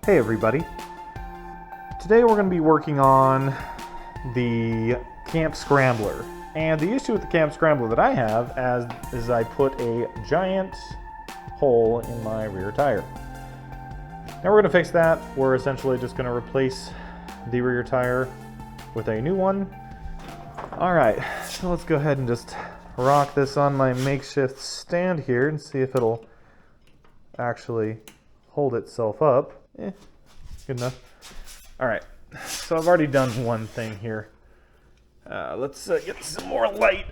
Hey everybody. Today we're going to be working on the CampScrambler. And the issue with the CampScrambler that I have is I put a giant hole in my rear tire. Now we're going to fix that. We're essentially just going to replace the rear tire with a new one. Alright, so let's go ahead and just rock this on my makeshift stand here and see if it'll actually hold itself up. Good enough. Alright, so I've already done one thing here. Let's get some more light.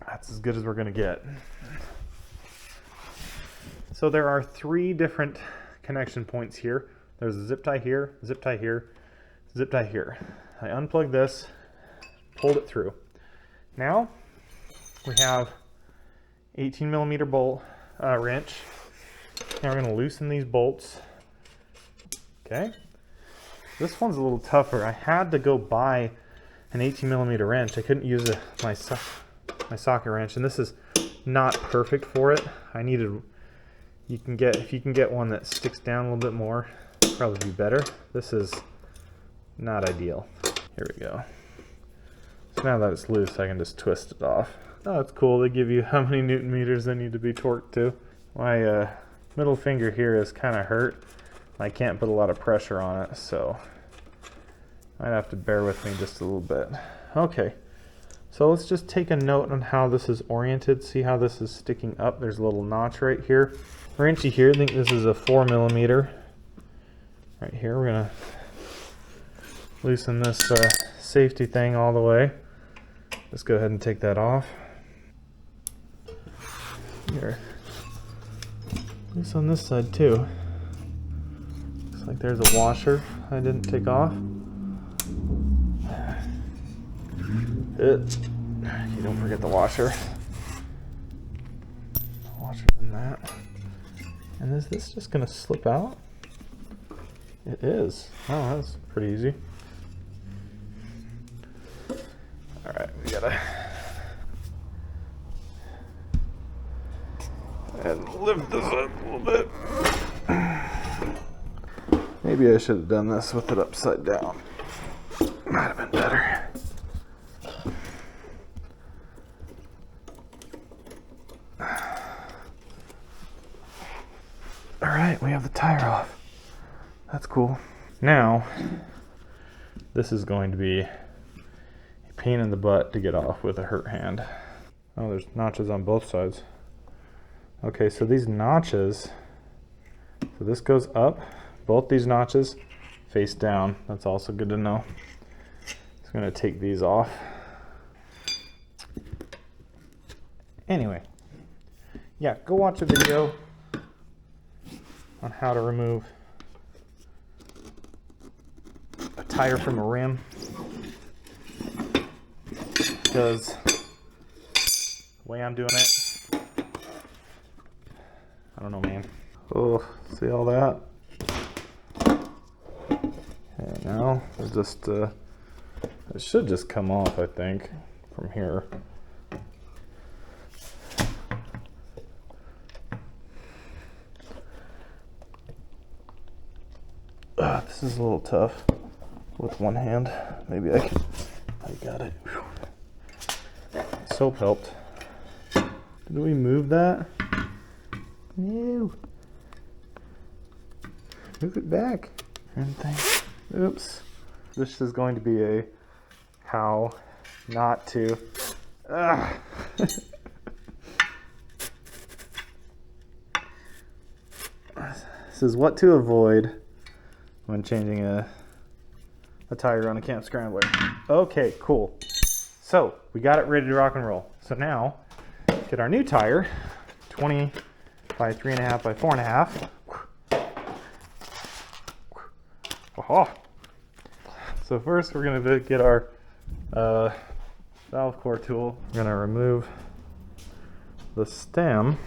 That's as good as we're going to get. So there are 3 different connection points here. There's a zip tie here, zip tie here, zip tie here. I unplugged this, pulled it through. Now we have 18mm bolt wrench. Now we're going to loosen these bolts. Okay. This one's a little tougher. I had to go buy an 18mm wrench. I couldn't use my socket wrench, and this is not perfect for it. If you can get one that sticks down a little bit more, it'll probably be better. This is not ideal. Here we go. So now that it's loose, I can just twist it off. Oh, that's cool. They give you how many Newton meters they need to be torqued to. My middle finger here is kind of hurt. I can't put a lot of pressure on it, so might have to bear with me just a little bit. Okay, so let's just take a note on how this is oriented. See how this is sticking up? There's a little notch right here. Wrenchy here, I think this is a 4mm. Right here, we're gonna loosen this safety thing all the way. Let's go ahead and take that off. Here. This on this side too. Looks like there's a washer I didn't take off. You don't forget the washer. Washer than that. And is this just gonna slip out? It is. Oh, that's pretty easy. Alright, we gotta and lift this up a little bit. Maybe I should have done this with it upside down. Might have been better. Alright, we have the tire off. That's cool. Now, this is going to be a pain in the butt to get off with a hurt hand. Oh, there's notches on both sides. Okay, so these notches, so this goes up, both these notches face down. That's also good to know. Just gonna take these off. Anyway, yeah, go watch a video on how to remove a tire from a rim, because the way I'm doing it, I don't know, man. Oh, see all that? Okay, now we'll just, it should just come off, I think, from here. This is a little tough with one hand. Maybe I got it. Soap helped. Did we move that? No. Move it back. Oops. This is going to be a how not to. This is what to avoid when changing a tire on a CampScrambler. Okay, cool. So we got it ready to rock and roll. So now get our new tire, 20 by 3.5 by 4.5. Oh. So first we're going to get our valve core tool. We're going to remove the stem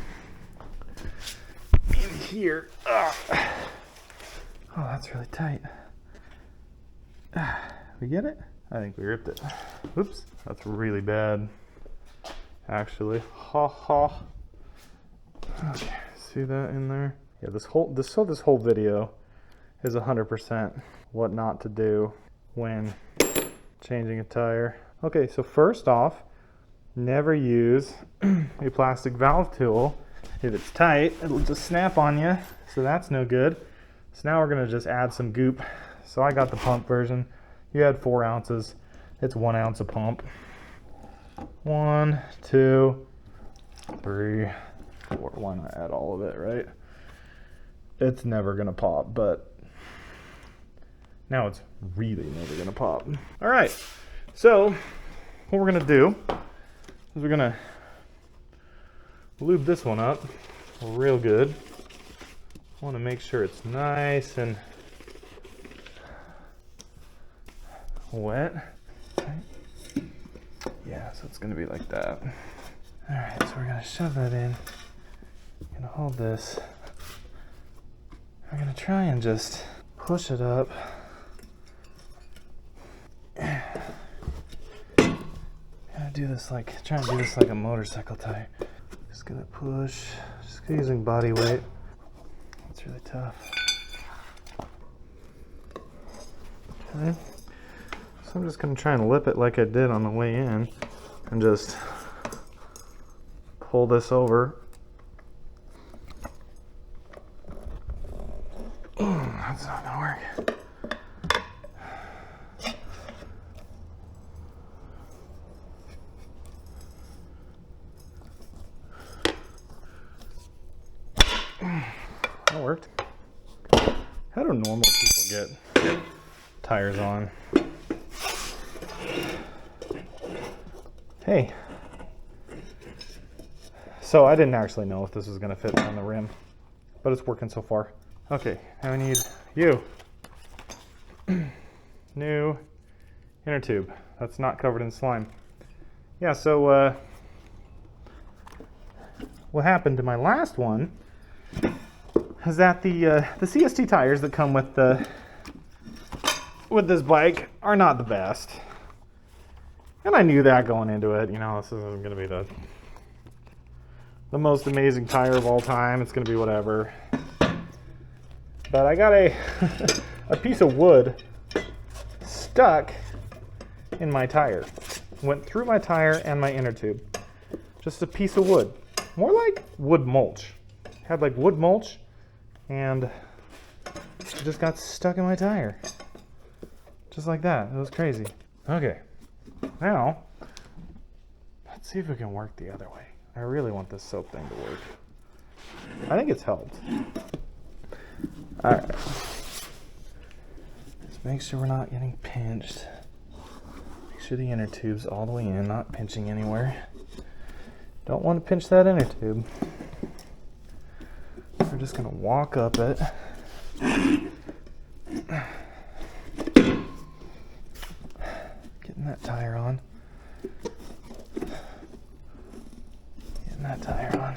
in here. Oh, that's really tight. We get it? I think we ripped it. Oops, that's really bad, actually. Ha ha. Okay, see that in there? Yeah, this whole video is 100% what not to do when changing a tire. Okay, so first off, never use a plastic valve tool. If it's tight, it'll just snap on you, so that's no good. So now we're gonna just add some goop. So I got the pump version. You had 4 ounces. It's 1 ounce a pump. 1, 2, 3, 4. Why not add all of it, right? It's never gonna pop, but now it's really never gonna pop. All right, so what we're gonna do is we're gonna lube this one up real good. I wanna make sure it's nice and wet. Okay. Yeah, so it's gonna be like that. All right, so we're gonna shove that in. Gonna hold this. We're gonna try and just push it up. Gonna do this like, try and do this like a motorcycle tire. Just gonna push, just using body weight. It's really tough. Okay. So I'm just gonna try and lip it like I did on the way in and just pull this over. That's not gonna work. That worked. How do normal people get tires on? Hey. So I didn't actually know if this was gonna fit on the rim, but it's working so far. Okay, now we need you. New inner tube. That's not covered in slime. Yeah, so what happened to my last one is that the CST tires that come with this bike are not the best. And I knew that going into it. You know, this isn't going to be the most amazing tire of all time. It's going to be whatever. But I got a piece of wood stuck in my tire. Went through my tire and my inner tube. Just a piece of wood. More like wood mulch. Had like wood mulch and it just got stuck in my tire. Just like that. It was crazy. Okay. Now, let's see if we can work the other way. I really want this soap thing to work. I think it's helped. Alright. Just make sure we're not getting pinched. Make sure the inner tube's all the way in, not pinching anywhere. Don't want to pinch that inner tube. We're just going to walk up it. Getting that tire on. Getting that tire on.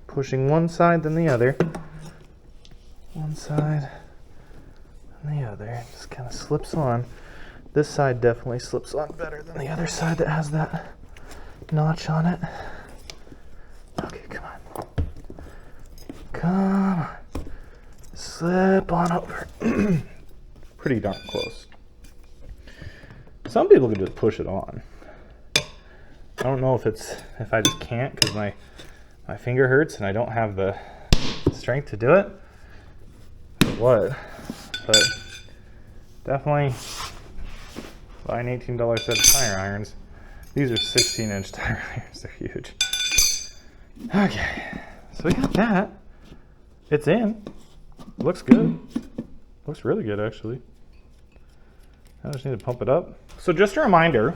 Pushing one side then the other. One side and the other. Just kind of slips on. This side definitely slips on better than the other side that has that notch on it. Okay, come on. Come on. Slip on over. Pretty darn close. Some people can just push it on. I don't know if I just can't because my finger hurts and I don't have the strength to do it. Or what? But definitely buy an $18 set of tire irons. These are 16-inch tire irons. They're huge. Okay, so we got that. It's in. Looks good. Looks really good, actually. I just need to pump it up. So just a reminder,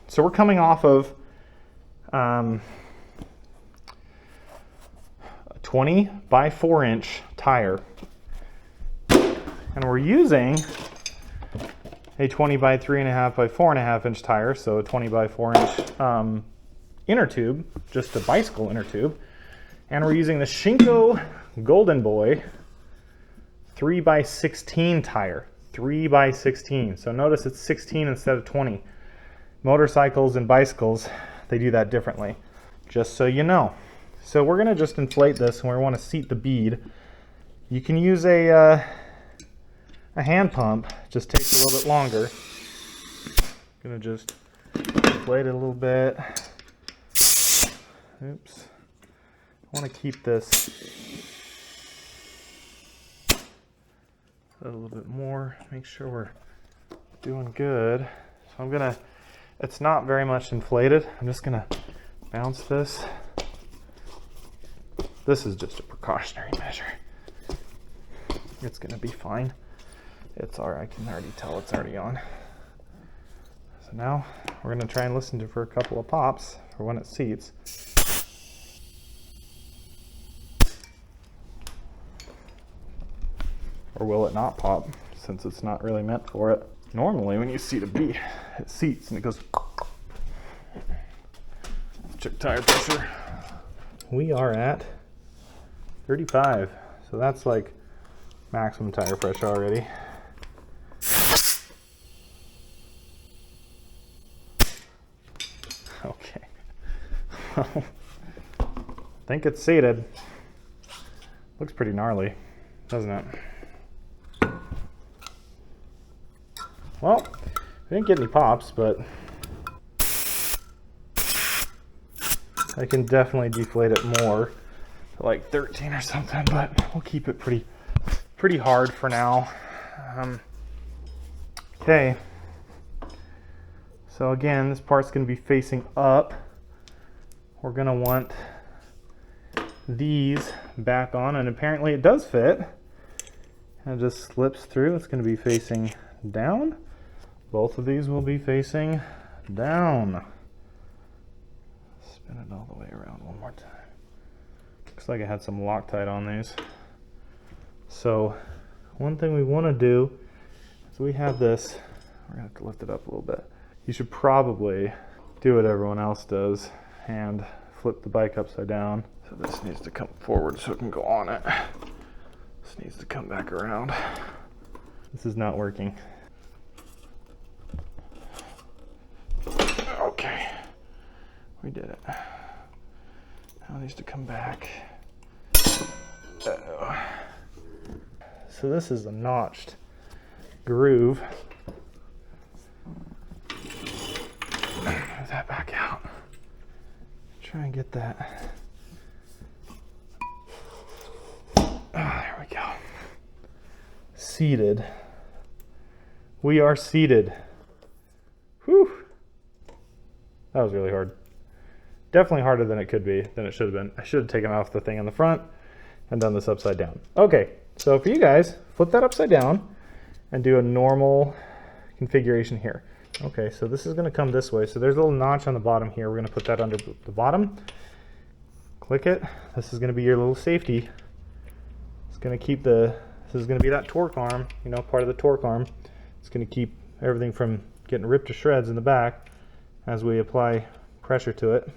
so we're coming off of a 20 by 4 inch tire. And we're using a 20 by 3.5 by 4.5 inch tire, so a 20 by 4 inch inner tube, just a bicycle inner tube. And we're using the Shinko Golden Boy 3 by 16 tire. 3 by 16. So notice it's 16 instead of 20. Motorcycles and bicycles, they do that differently, just so you know. So we're gonna just inflate this and we want to seat the bead. You can use a hand pump, just takes a little bit longer. Gonna just inflate it a little bit. Oops. I want to keep this a little bit more, make sure we're doing good. So I'm gonna, it's not very much inflated. I'm just gonna bounce this. This is just a precautionary measure. It's gonna be fine. It's all right, I can already tell it's already on. So now we're gonna try and listen to for a couple of pops for when it seats. Or will it not pop, since it's not really meant for it? Normally when you seat a bead, it seats and it goes. Check tire pressure. We are at 35, so that's like maximum tire pressure already. Okay. I think it's seated. Looks pretty gnarly, doesn't it? Well, we didn't get any pops, but I can definitely deflate it more to like 13 or something, but we'll keep it pretty hard for now. Okay. So again, this part's going to be facing up. We're going to want these back on, and apparently it does fit. And it just slips through. It's going to be facing down. Both of these will be facing down. Spin it all the way around one more time. Looks like I had some Loctite on these. So one thing we want to do is we have this, we're going to have to lift it up a little bit. You should probably do what everyone else does and flip the bike upside down. So this needs to come forward so it can go on it. This needs to come back around. This is not working. Okay, we did it. Now it needs to come back. Uh-oh. So this is a notched groove. Move that back out. Try and get that. Oh, there we go. Seated. We are seated. Whew. That was really hard. Definitely harder than it could be, than it should have been. I should have taken off the thing on the front and done this upside down. Okay, so for you guys, flip that upside down and do a normal configuration here. Okay, so this is going to come this way. So there's a little notch on the bottom here. We're going to put that under the bottom. Click it. This is going to be your little safety. It's going to keep this is going to be that torque arm, you know, part of the torque arm. It's going to keep everything from getting ripped to shreds in the back as we apply pressure to it.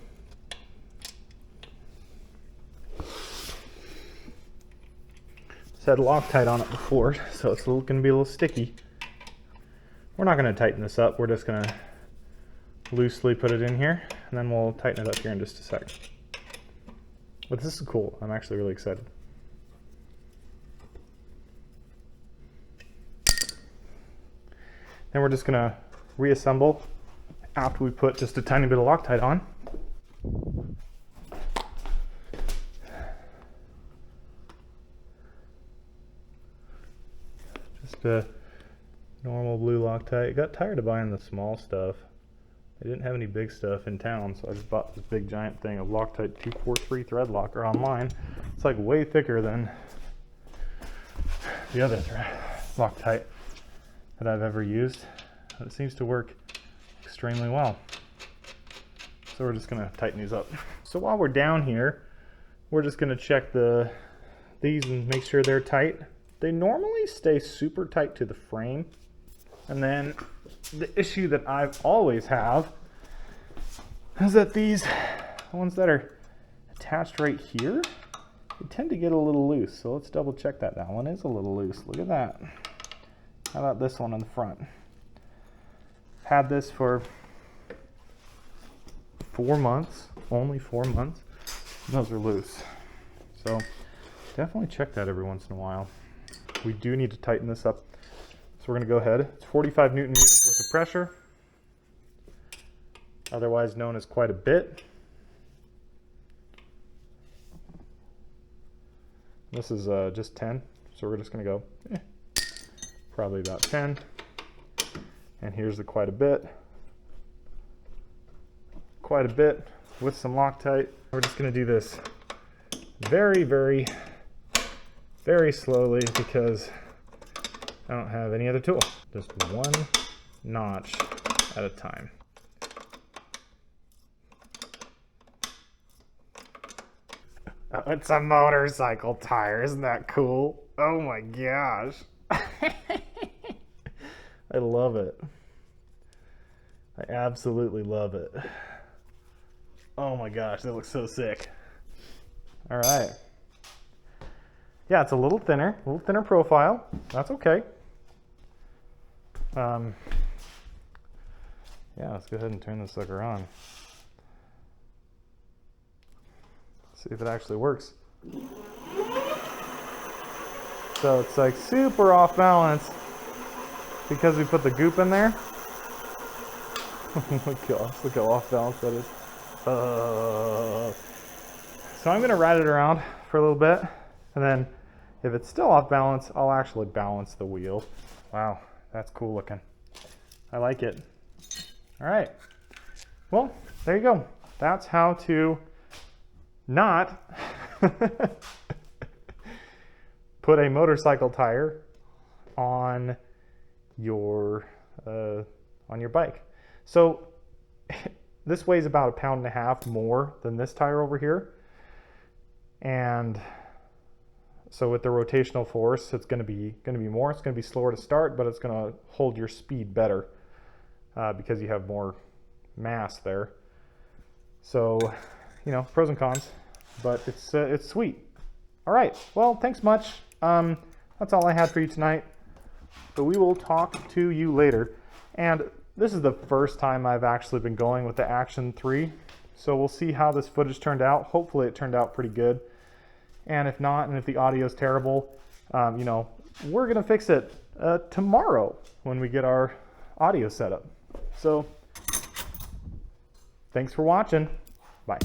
It's had Loctite on it before, so it's going to be a little sticky. We're not going to tighten this up. We're just going to loosely put it in here, and then we'll tighten it up here in just a sec. But this is cool. I'm actually really excited. Then we're just going to reassemble after we put just a tiny bit of Loctite on. Just a normal blue Loctite. I got tired of buying the small stuff. They didn't have any big stuff in town, so I just bought this big giant thing of Loctite 243 thread locker online. It's like way thicker than the other Loctite that I've ever used. It seems to work extremely well. So we're just going to tighten these up. So while we're down here, we're just going to check these and make sure they're tight. They normally stay super tight to the frame. And then the issue that I've always have is that these ones that are attached right here, they tend to get a little loose. So let's double check that. That one is a little loose. Look at that. How about this one on the front? Had this for 4 months, only 4 months. And those are loose. So definitely check that every once in a while. We do need to tighten this up. So we're gonna go ahead. It's 45 Newton meters worth of pressure, otherwise known as quite a bit. This is just 10, so we're just gonna go probably about 10. And here's the quite a bit with some Loctite. We're just gonna do this very, very, very slowly because I don't have any other tool. Just one notch at a time. Oh, it's a motorcycle tire, isn't that cool? Oh my gosh. I love it. I absolutely love it. Oh my gosh, that looks so sick. All right. Yeah, it's a little thinner profile. That's okay. Yeah, let's go ahead and turn this sucker on. See if it actually works. So it's like super off balance because we put the goop in there. Oh my gosh, look how off balance that is. So I'm gonna ride it around for a little bit, and then if it's still off balance, I'll actually balance the wheel. Wow, that's cool looking. I like it. All right, well, there you go. That's how to not put a motorcycle tire on your bike. So this weighs about 1.5 pounds more than this tire over here, and so with the rotational force, it's going to be more. It's going to be slower to start, but it's going to hold your speed better because you have more mass there. So, you know, pros and cons, but it's sweet. All right, well, thanks much. That's all I had for you tonight, but we will talk to you later. And this is the first time I've actually been going with the Action 3, so we'll see how this footage turned out. Hopefully it turned out pretty good, and if not, and if the audio is terrible, you know, we're gonna fix it tomorrow when we get our audio set up. So thanks for watching. Bye.